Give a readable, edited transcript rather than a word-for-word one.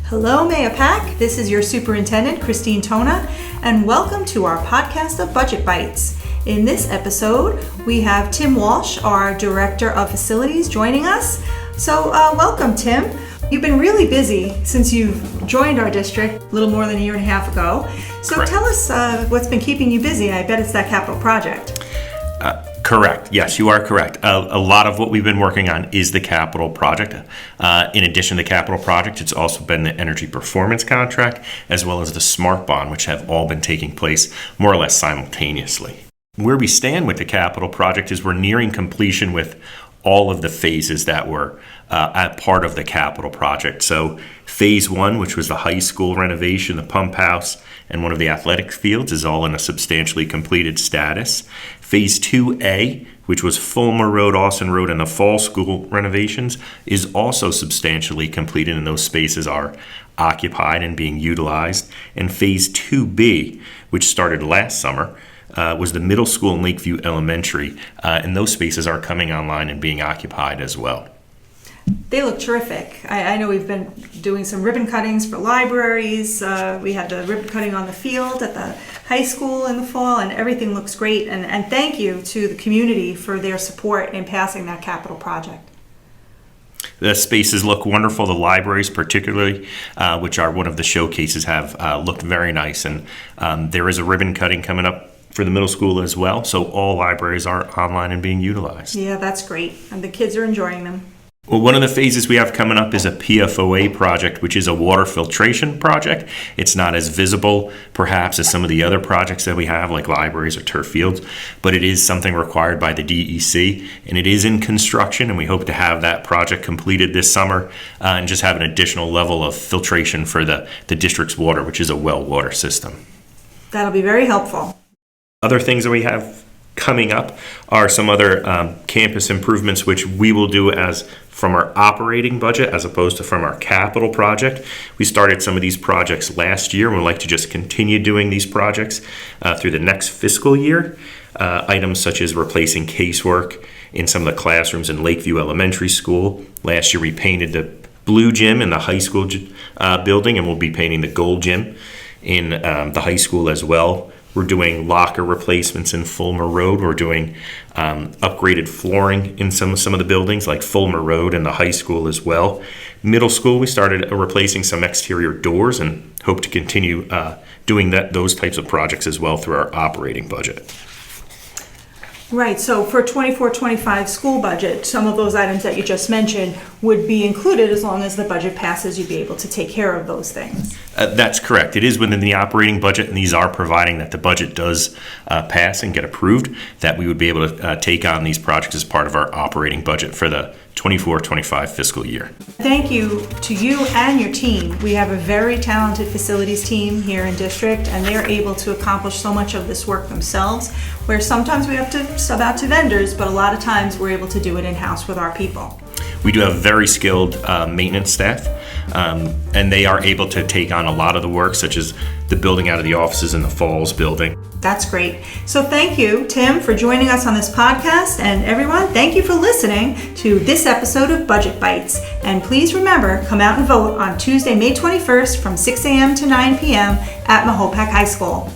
Hello, Mahopac. This is your Superintendent, Christine Tona, and welcome to our podcast of Budget Bites. In this episode, we have Tim Walsh, our Director of Facilities, joining us. So welcome, Tim. You've been really busy since you've joined our district a little more than a year and a half ago. So Correct. Tell us what's been keeping you busy. I bet it's that capital project. Correct. Yes, you are correct. A lot of what we've been working on is the capital project. In addition to the capital project, it's also been the energy performance contract as well as the smart bond, which have all been taking place more or less simultaneously. Where we stand with the capital project is we're nearing completion with all of the phases that were at part of the capital project. So phase one, which was the high school renovation, the pump house, and one of the athletic fields, is all in a substantially completed status. Phase 2A, which was Fulmer Road, Austin Road, and the fall school renovations, is also substantially completed, and those spaces are occupied and being utilized. And phase 2B, which started last summer, was the middle school and Lakeview Elementary, and those spaces are coming online and being occupied as well. They look terrific. I know we've been doing some ribbon cuttings for libraries. We had the ribbon cutting on the field at the high school in the fall, and everything looks great. And thank you to the community for their support in passing that capital project. The spaces look wonderful. The libraries particularly, which are one of the showcases, have looked very nice. And there is a ribbon cutting coming up for the middle school as well. So all libraries are online and being utilized. Yeah, that's great. And the kids are enjoying them. Well, one of the phases we have coming up is a PFOA project, which is a water filtration project. It's not as visible, perhaps, as some of the other projects that we have, like libraries or turf fields, but it is something required by the DEC, and it is in construction, and we hope to have that project completed this summer and just have an additional level of filtration for the district's water, which is a well water system. That'll be very helpful. Other things that we have coming up are some other campus improvements, which we will do as from our operating budget as opposed to from our capital project. We started some of these projects last year, and we'd like to just continue doing these projects through the next fiscal year. Items such as replacing casework in some of the classrooms in Lakeview Elementary School. Last year we painted the blue gym in the high school building, and we'll be painting the gold gym in the high school as well. We're doing locker replacements in Fulmer Road. We're doing upgraded flooring in some of the buildings like Fulmer Road and the high school as well. Middle school, we started replacing some exterior doors and hope to continue doing those types of projects as well through our operating budget. Right, so for 24-25 school budget, some of those items that you just mentioned would be included as long as the budget passes. You'd be able to take care of those things. That's correct. It is within the operating budget, and these are providing that the budget does pass and get approved, that we would be able to take on these projects as part of our operating budget for the 24-25 fiscal year. Thank you to you and your team. We have a very talented facilities team here in district, and they're able to accomplish so much of this work themselves, where sometimes we have to sub out to vendors, but a lot of times we're able to do it in-house with our people. We do have very skilled maintenance staff, and they are able to take on a lot of the work, such as the building out of the offices in the Falls building. That's great. So thank you, Tim, for joining us on this podcast. And everyone, thank you for listening to this episode of Budget Bites. And please remember, come out and vote on Tuesday, May 21st from 6 a.m. to 9 p.m. at Mahopac High School.